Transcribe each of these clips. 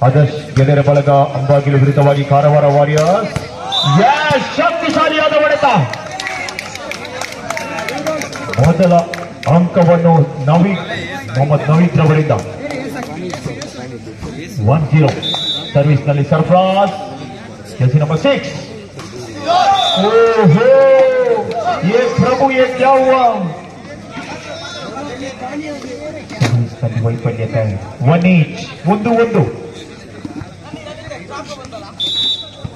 ಆದರ್ಶ್ ಗೆಳೆಯರ ಬಳಗ ಅಂಬಾಗಿಲು ವಿರುದ್ಧವಾಗಿ ಕಾರವಾರ ವಾರಿಯರ್ಸ್ ಶಕ್ತಿಶಾಲಿಯಾದ ಹೊಡೆತ. ಮೊದಲ ಅಂಕವನ್ನು ಮೊಹಮ್ಮದ್ ನವೀದ್ ರವರಿಂದ 1-0. ಸರ್ವಿಸ್ ನಲ್ಲಿ ಸರ್ಫರಾಜ್ ಜೆರ್ಸಿ ನಂಬರ್ 6. ಓಹೋ ये प्रभु ये क्या हुआ. ವೈಫಲ್ಯತೆ 1-1.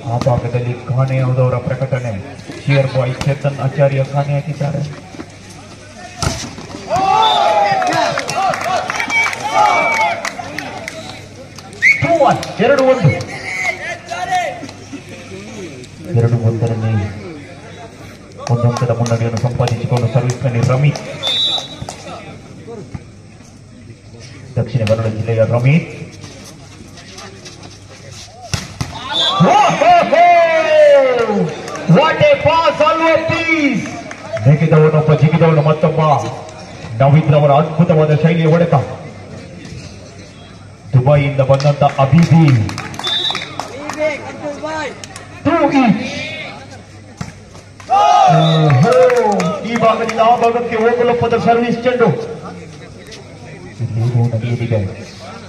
ಆ ಭಾಗದಲ್ಲಿ ಕಾಣೆಯಾದವರ ಪ್ರಕಟಣೆ. ಶಿಯರ್ ಬಾಯ್ ಚೇತನ್ ಆಚಾರ್ಯ ಕಾಣೆಯಾಗಿದ್ದಾರೆ. ಎರಡು ಒಂದರಲ್ಲಿ ಒಂದಂಕದ ಮುನ್ನಡೆಯನ್ನು ಸಂಪಾದಿಸಿಕೊಂಡು ಸರ್ವಿಸ್ನಲ್ಲಿ ರಮೀತ್, ದಕ್ಷಿಣ ಕನ್ನಡ ಜಿಲ್ಲೆಯ ರಮೀತ್. ನೆಗೆದವನೊಬ್ಬ ಜಿಗಿದವನು ಮತ್ತೊಬ್ಬ. ನವೀದ್ ರವರ ಅದ್ಭುತವಾದ ಶೈಲಿಯ ಹೊಡೆತ. ದುಬೈಯಿಂದ ಬಂದಂತ ಅಬಿಬಿ 2 each. ಈ ಭಾಗದಿಂದ ಆ ಭಾಗಕ್ಕೆ ಹೋಗಲೊಪ್ಪದ ಸರ್ವಿಸ್ ಚೆಂಡು. ಇಲ್ಲಿ ನಡೆಯಲಿದೆ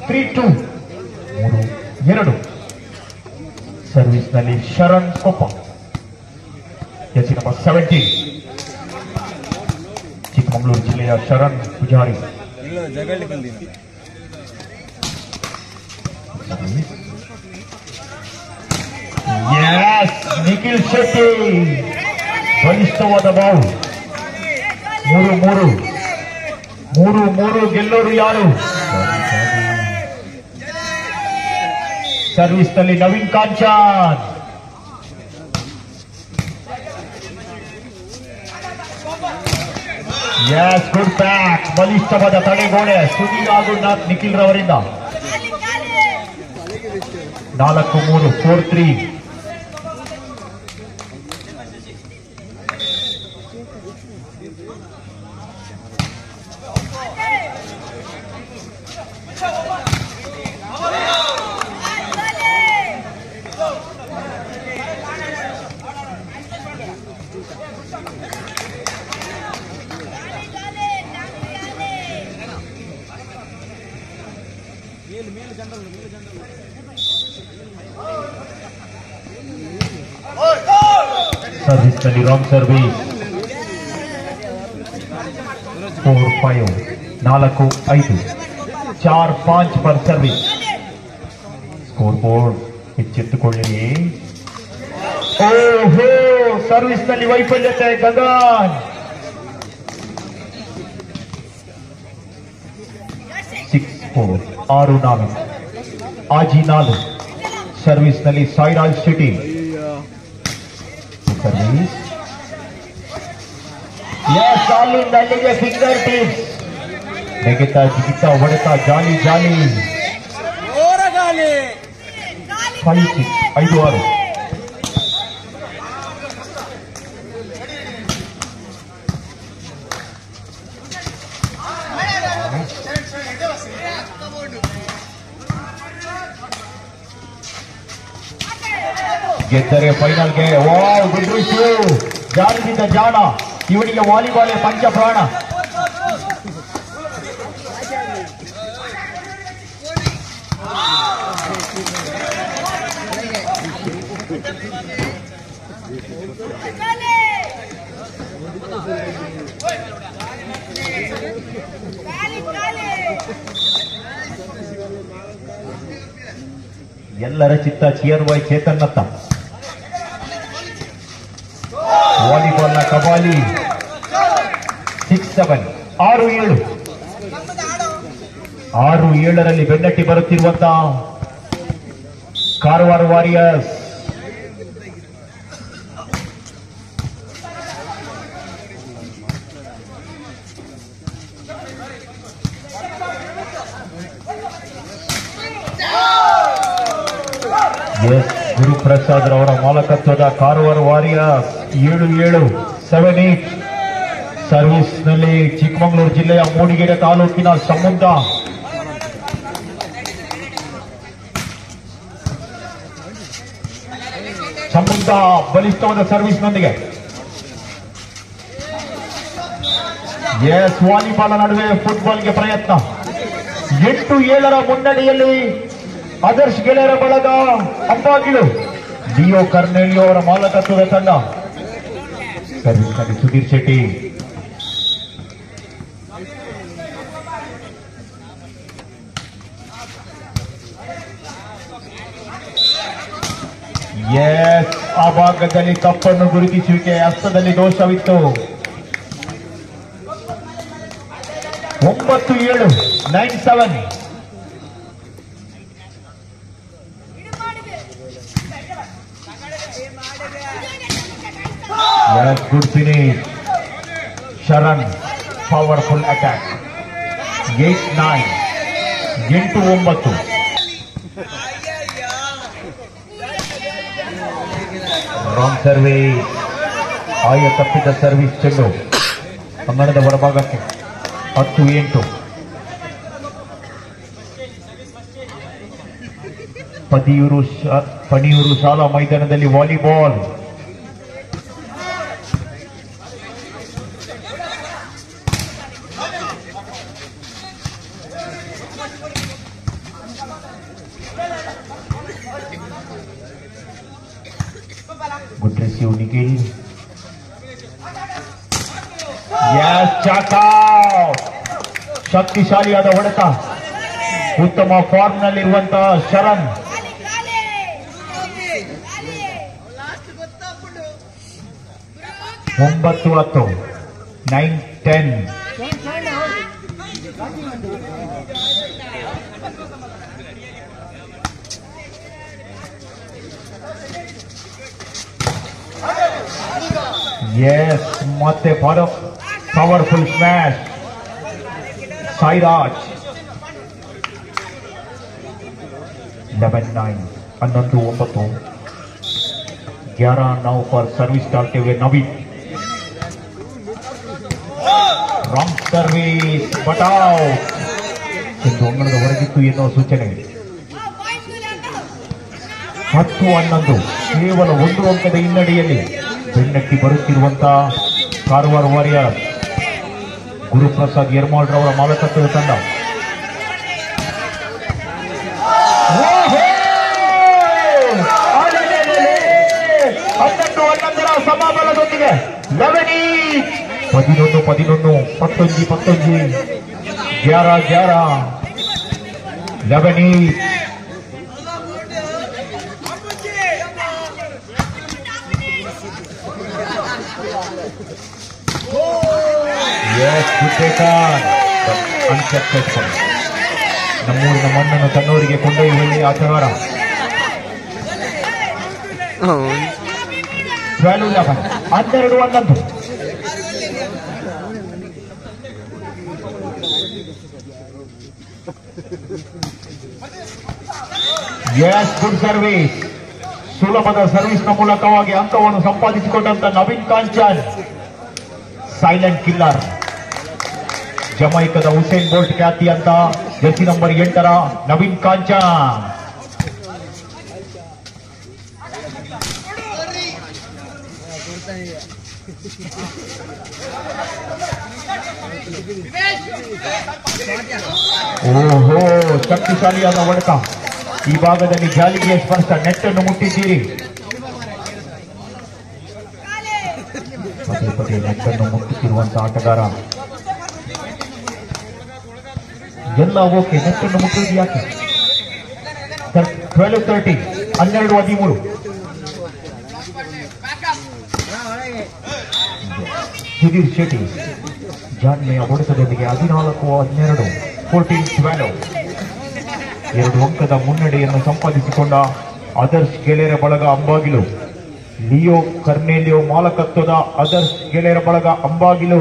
3-2. 3-2. ಸರ್ವಿಸ್ ನಲ್ಲಿ ಶರಣ್ ಕೊಪ್ಪ, ಜೆರ್ಸಿ ನಂಬರ್ 17. ಚಿಕ್ಕಮಗಳೂರು ಜಿಲ್ಲೆಯ ಶರಣ್ ಪೂಜಾರಿ. ನಿಖಿಲ್ ಶೆಟ್ಟಿ ಬಲಿಷ್ಠವಾದ ಬಾವು. 3-3 ಗೆಲ್ಲೋರು ಯಾರು? ಸರ್ವಿಸ್ ನಲ್ಲಿ ನವೀನ್ ಕಾಂಚನ್. Good back. ಬಲಿಷ್ಠವಾದ ತಡೆಗೋಡೆ ಸುನೀಲ್ ಹಾಗೂ ನಿಖಿಲ್ ರವರಿಂದ. 4-3 4-3. ಸರ್ವಿಸ್ ನಲ್ಲಿ wrong service. 4-5 4-5 4-5 per service. Scoreboard ಎಚ್ಚೆತ್ತುಕೊಳ್ಳಿ. ಓಹೋ ಸರ್ವಿಸ್ ನಲ್ಲಿ ವೈಫಲ್ಯತೆ. ಗಗನ್ 6-4 6-4 ಆಜಿ 4. ಸರ್ವಿಸ್ ನಲ್ಲಿ ಸಾಯಿರಾಜ್ ಶೆಟ್ಟಿ. ಸರ್ವಿಸ್ ಅಲ್ಲಿಗೆ ಫಿಂಗರ್ ಟಿಪ್ಸ್. ನೆಗೆತ ಜಿಗಿತ ಹೊಡೆತ ಜಾಲಿ 5-6 5-6. ಗೆದ್ದರೆ ಫೈನಲ್ಗೆ. Good receive. ಜಾರಿನಿಂದ ಜಾಣ. ಇವನಿಗೆ ವಾಲಿಬಾಲ್ ಪಂಚಪ್ರಾಣ. ಎಲ್ಲರ ಚಿತ್ತ ಚಿಯರ್ ಬಾಯ್ ಚೇತನ್ನತ್ತ. ವಾಲಿಬಾಲ್ ನ ಕಬಾಲಿ 6-7 6-7 6-7ರಲ್ಲಿ ಬೆನ್ನಟ್ಟಿ ಬರುತ್ತಿರುವಂತಹ ಕಾರವಾರ ವಾರಿಯರ್ಸ್. ಗುರುಪ್ರಸಾದ್ ರವರ ಮಾಲಕತ್ವದ ಕಾರವಾರ ವಾರಿಯರ್ಸ್ 7-7 7-8. ಸರ್ವಿಸ್ ನಲ್ಲಿ ಚಿಕ್ಕಮಗಳೂರು ಜಿಲ್ಲೆಯ ಮೂಡಿಗೆರೆ ತಾಲೂಕಿನ ಸಮುದ್ರ ಸಮುದ್ರ ಬಲಿಷ್ಠವಾದ ಸರ್ವಿಸ್ನೊಂದಿಗೆ ಎಸ್ ವಾಲಿಬಾಲ್ ನಡುವೆ ಫುಟ್ಬಾಲ್ಗೆ ಪ್ರಯತ್ನ. 8-7 ಮುನ್ನಡೆಯಲ್ಲಿ ಆದರ್ಶ್ ಗೆಳೆಯರ ಬಳಗ ಅಂಬಾಗಿಲು. ಡಿಯೋ ಕರ್ನೇಲಿಯೋ ಅವರ ಮಾಲಕತ್ವದ ತಂಡ. ಸರ್ವಿಸ್ನಲ್ಲಿ ಸುಧೀರ್ ಶೆಟ್ಟಿ. ಎಸ್ ಆ ಭಾಗದಲ್ಲಿ ತಪ್ಪನ್ನು ಗುರುತಿಸುವಿಕೆ, ಹಸ್ತದಲ್ಲಿ ದೋಷವಿತ್ತು. 9-7 9-7. Yes, good finish. Sharan, powerful attack. 8-9. 8-9. Wrong service. ಆಯ ತಪ್ಪಿದ ಸರ್ವಿಸ್ ಚೆಂಡು ಅಂಗಣದ ಹೊರಭಾಗಕ್ಕೆ. 10-8. ಪಣಿಯೂರು ಶಾಲಾ ಮೈದಾನದಲ್ಲಿ ವಾಲಿಬಾಲ್. Good receive Nikhil. ಶಕ್ತಿಶಾಲಿಯಾದ ಹೊಡೆತ. ಉತ್ತಮ ಫಾರ್ಮ್ ನಲ್ಲಿರುವಂತಹ ಶರಣ್. 9-10 9-10. ಎಸ್ ಮತ್ತೆ powerful smash. Sairaj. 11-9. 11-9. 11-9 for service डालते हुए नवीन. Wrong service, ಬಟಾವ್. ಅಂಗಣದ ಹೊರಗಿತ್ತು ಎನ್ನುವ ಸೂಚನೆ. 10-11. ಕೇವಲ 1 ಅಂಕದ ಹಿನ್ನಡೆಯಲ್ಲಿ ಬೆನ್ನಟ್ಟಿ ಬರುತ್ತಿರುವಂತಹ ಕಾರವಾರ ವಾರಿಯರ್ಸ್. ಗುರುಪ್ರಸಾದ್ ಯರ್ಮಾಳ್ ರವರ ಮಾಲಕತ್ವದ ತಂಡ. 11-11 ಸಮಾಬಲದೊಂದಿಗೆ 11-11 11-11 11-11 11. Yes, good taken, but unsuccessful. ನಮ್ಮೂರಿನ ಮಣ್ಣನ್ನು ತನ್ನೂರಿಗೆ ಕೊಂಡೊಯ್ಯುವಲ್ಲಿ ಆಟಗಾರ. 12-11 12-11. Yes, good service. ಸುಲಭದ ಸರ್ವಿಸ್ನ ಮೂಲಕವಾಗಿ ಅಂಕವನ್ನು ಸಂಪಾದಿಸಿಕೊಂಡಂತ ನವೀನ್ ಕಾಂಚನ್. Silent killer. ಜಮೈಕದ ಹುಸೇನ್ ಬೋಲ್ಟ್ ಖ್ಯಾತಿ ಅಂತ ಜರ್ಸಿ ನಂಬರ್ 8 ನವೀನ್ ಕಾಂಚನ್. ಓಹೋ, ಶಕ್ತಿಶಾಲಿಯಾದ ಹೊಡೆತ. ಈ ಭಾಗದಲ್ಲಿ ಜಾಲಿಗೆ ಸ್ಪರ್ಶ. ನೆಟ್ಟನ್ನು ಮುಟ್ಟಿದ್ದೀರಿ. ಪದೇ ಪದೇ ನೆಟ್ಟನ್ನು ಮುಟ್ಟುತ್ತಿರುವಂತಹ ಆಟಗಾರ. ಎಲ್ಲ ಓಕೆ, ನೆಟ್ಟನ್ನು ಮುಟ್ಟುವುದು ಯಾಕೆ? 12-13 12-13. ಸುಧೀರ್ ಶೆಟ್ಟಿ ಜಾಣ್ಮೆಯ ಹೊಡೆತದೊಂದಿಗೆ 14-12 14-12. 2 ಅಂಕದ ಮುನ್ನಡೆಯನ್ನು ಸಂಪಾದಿಸಿಕೊಂಡ ಆದರ್ಶ್ ಗೆಳೆಯರ ಬಳಗ ಅಂಬಾಗಿಲು. ಲಿಯೋ ಕರ್ನೇಲಿಯೋ ಮಾಲಕತ್ವದ ಆದರ್ಶ್ ಗೆಳೆಯರ ಬಳಗ ಅಂಬಾಗಿಲು.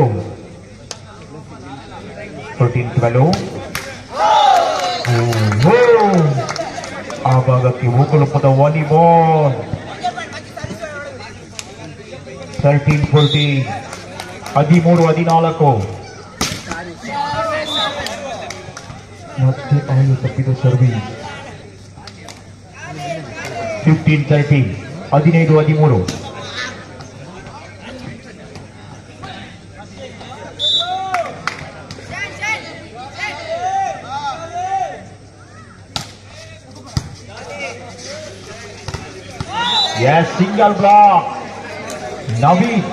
14-12. ಆ ಭಾಗಕ್ಕೆ ಹೋಗಲುಪದ ವಾಲಿಬಾಲ್. 13-14 13-14. ಮತ್ತೆ ಆಯು ತಪ್ಪಿದ service. 15-13 15-13. Yes, single block. Naveed.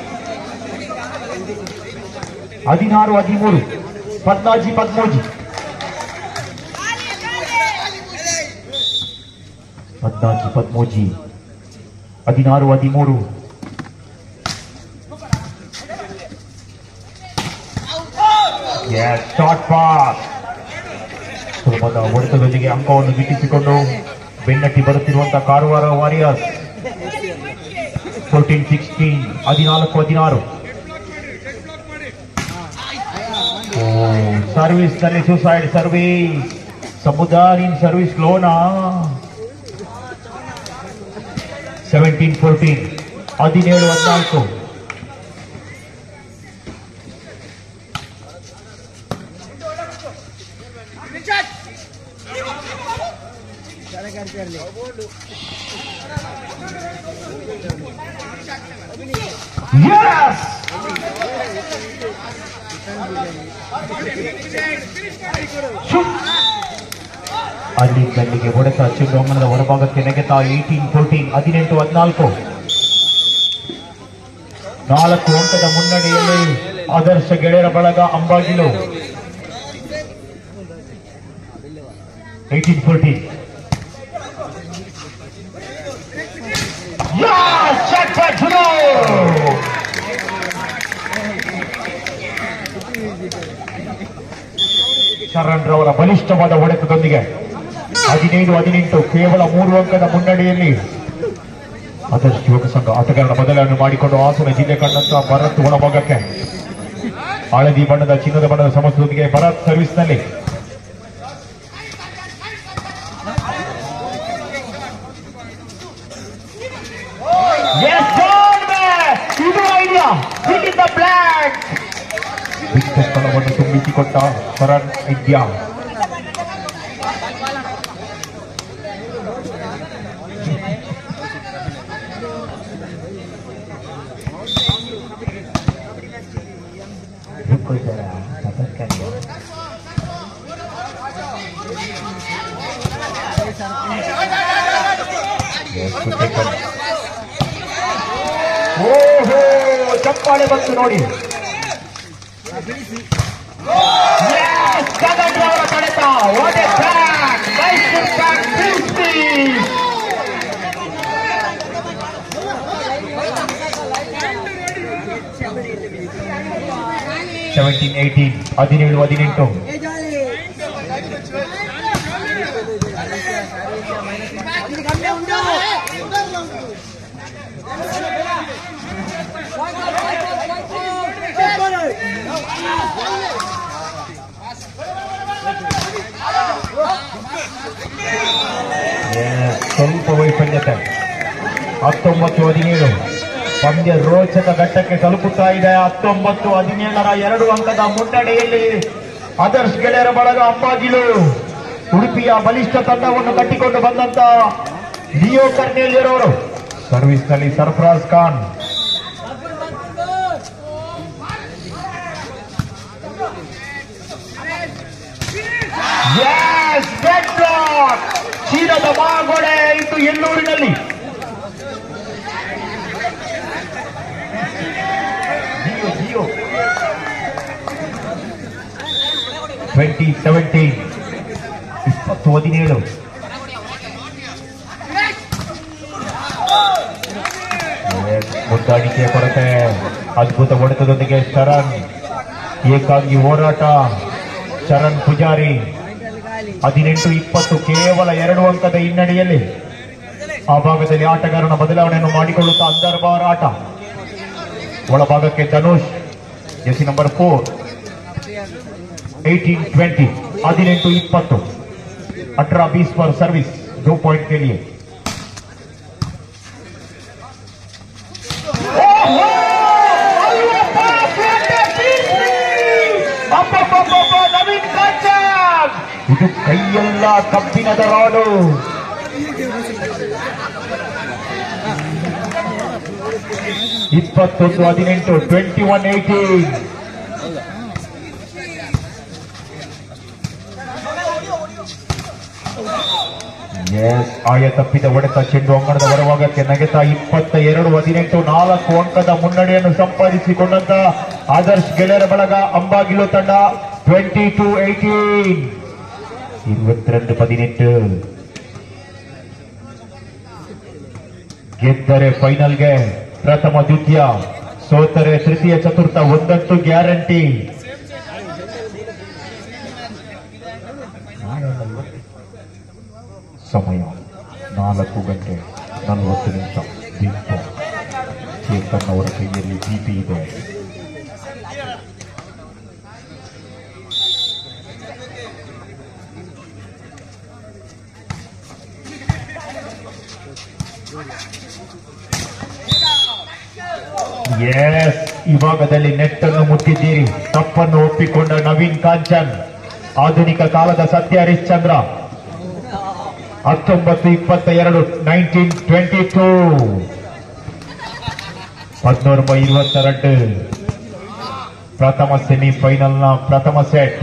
16-13. Padnaji Padmoji. 16-13. Yes, short pass. ಸುಲಭದ ಹೊಡೆತದೊಂದಿಗೆ ಅಂಕವನ್ನು ಗಿಟ್ಟಿಸಿಕೊಂಡು ಬೆನ್ನಟ್ಟಿ ಬರುತ್ತಿರುವಂತಹ ಕಾರವಾರ ವಾರಿಯರ್ಸ್ 14-16. 14-16. ಸರ್ವಿಸ್ ನಲ್ಲಿ ಸೂಸೈಡ್ ಸರ್ವಿಸ್. ಸಮುದಾರಿನ್ ಸರ್ವಿಸ್ ಲೋನಾ. 17-14. 17-14. Yes! ಅಲ್ಲಿ ಗಲ್ಲಿಗೆ ಹೊಡೆತ ಚೆಂಡು ಅಂಗಣದ ಹೊರಭಾಗಕ್ಕೆ ನೆಗೆತ. 18-14. 18-14. 4 ಅಂಕದ ಮುನ್ನಡೆಯಲ್ಲಿ ಆದರ್ಶ ಗೆಳೆಯರ ಬಳಗ ಅಂಬಾಗಿಲು. 18-14. ಶರಣ್ ರವರ ಬಲಿಷ್ಠವಾದ ಹೊಡೆತದೊಂದಿಗೆ 15-18. ಕೇವಲ 3 ಅಂಕದ ಮುನ್ನಡೆಯಲ್ಲಿ ಆದರ್ಶ ಯುವಕ ಸಂಘ ಆಟಗಾರರ ಬದಲಾವಣೆ ಮಾಡಿಕೊಂಡು ಹಾಸನ ಜಿಲ್ಲೆ ಕಂಡಂತ ಭರತ್ ಒಳಭಾಗಕ್ಕೆ ಹಳದಿ ಬಣ್ಣದ ಚಿನ್ನದ ಬಣ್ಣದ ಸಮಸ್ಯೆಯೊಂದಿಗೆ ಭರತ್ ಸರ್ವಿಸ್ನಲ್ಲಿ. ಇದು idea. Hit in the block. ಬಿಟ್ಟ ಸ್ಥಳವನ್ನು ತುಂಬಿಸಿಕೊಟ್ಟ ಶರಣ್ ಐದ್ಯ. ಓಹೋ, ಚಪ್ಪಾಳೆ ಬಂತು ನೋಡಿ. ಅವರ ತಡೆತ. What a back. Nice back. 17-18. 17-18. ಸ್ವಲ್ಪ ವೈಫಲ್ಯತೆ. 19-17. ಪಂದ್ಯ ರೋಚಕ ಘಟ್ಟಕ್ಕೆ ತಲುಪುತ್ತಾ ಇದೆ. 19-17 2 ಅಂಕದ ಮುನ್ನಡೆಯಲ್ಲಿ ಆದರ್ಶ್ ಗೆಳೆಯರ ಬಳಗ ಅಂಬಾಗಿಲು ಉಡುಪಿಯ ಬಲಿಷ್ಠ ತಂಡವನ್ನು ಕಟ್ಟಿಕೊಂಡು ಬಂದಂತ ಲಿಯೋ ಕರ್ನೇಲಿಯರವರು ಸರ್ವಿಸ್ ನಲ್ಲಿ ಸರ್ಫರಾಜ್ ಖಾನ್. ಚೀನದ ಮಾಗೋಡೆ ಇದು ಎಲ್ಲೂರಿನಲ್ಲಿ. ಜಿಯೋ 20-17. 20-17. ಮುದ್ದಾಡಿಕೆಯ ಕೊರತೆ. ಅದ್ಭುತ ಹೊಡೆತದೊಂದಿಗೆ ಶರಣ್. ಏಕಾಂಗಿ ಹೋರಾಟ. ಶರಣ್ ಪೂಜಾರಿ. 18-20. ಕೇವಲ 2 ಅಂಕದ ಹಿನ್ನಡೆಯಲ್ಲಿ ಆ ಭಾಗದಲ್ಲಿ ಆಟಗಾರನ ಬದಲಾವಣೆಯನ್ನು ಮಾಡಿಕೊಳ್ಳುತ್ತಾ ಅಂದರ್ಬಾರ್ ಆಟ. ಒಳಭಾಗಕ್ಕೆ ಧನುಷ್. JC number 4. 18-20. 18-20. 18-20 पर सर्विस 2 पॉइंट के लिए. ಇದು ಕೈಯೆಲ್ಲ ಕಬ್ಬಿಣದ ರಾಡು. 21-18 21-18. ಆಯ ತಪ್ಪಿದ ಹೊಡೆತ ಚೆಂಡು ಅಂಗಣದ ಹೊರಭಾಗಕ್ಕೆ ನಗೆತ 22-18 4 ಅಂಕದ ಮುನ್ನಡೆಯನ್ನು ಸಂಪಾದಿಸಿಕೊಂಡಂತ ಆದರ್ಶ್ ಗೆಳೆಯರ ಬಳಗ ಅಂಬಾಗಿಲು ತಂಡ 22-18 22-18 ಗೆದ್ದರೆ ಫೈನಲ್ಗೆ ಪ್ರಥಮ ದ್ವಿತೀಯ, ಸೋತರೆ ತೃತೀಯ ಚತುರ್ಥ ಒಂದಂತೂ ಗ್ಯಾರಂಟಿ. ಸಮಯ 4:40 ಬಿಗ್ ಬಾಸ್. ಚೇತನ್ ಅವರ ಕೈಯಲ್ಲಿ ಟಿಪಿ ಇದೆ. ಈ ಭಾಗದಲ್ಲಿ ನೆಟ್ ಅನ್ನು ಮುಟ್ಟಿದ್ದೀರಿ. ತಪ್ಪನ್ನು ಒಪ್ಪಿಕೊಂಡ ನವೀನ್ ಕಾಂಚನ್. ಆಧುನಿಕ ಕಾಲದ ಸತ್ಯ ಹರಿಶ್ಚಂದ್ರ. 19-22 19-22 11-22 ಪ್ರಥಮ ಸೆಮಿಫೈನಲ್ನ ಪ್ರಥಮ ಸೆಟ್.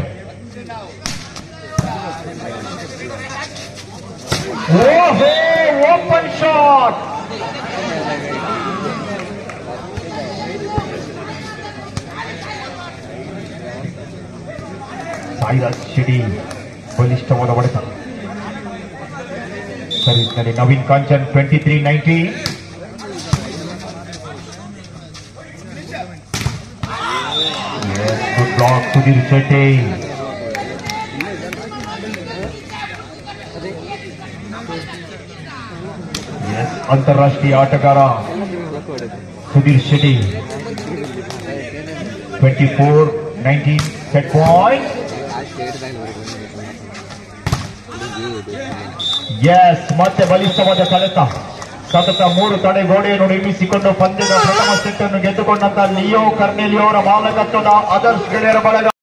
Open shot. ಸಾಯಿರಾಜ್ ಶಿಡಿ ಬಲಿಷ್ಠವಾದ ಹೊಡೆತ. ಸರ್ವಿಸ್ನಲ್ಲಿ ನವೀನ್ ಕಾಂಚನ್ 23-19. Good block Sudheer Shetty. ಅಂತಾರಾಷ್ಟ್ರೀಯ ಆಟಗಾರ ಸುಧೀರ್ ಶೆಟ್ಟಿ 24-19 ಸೆಟ್ ಪಾಯಿಂಟ್. ಮತ್ತೆ ಬಲಿಷ್ಠವಾದ ಸೆಳೆತ. ಸತತ 3 ತಡೆಗೋಡೆಯನ್ನು ನಿರ್ಮಿಸಿಕೊಂಡು ಪಂದ್ಯದ ಪ್ರಥಮ ಸೆಟ್ ಅನ್ನು ಗೆದ್ದುಕೊಂಡಂತ ಲಿಯೋ ಕರ್ನೆಲಿಯೋ ಅವರ ಮಾಲಕತ್ವದ ಆದರ್ಶ್ ಗೆಳೆಯರ ಬಳಗ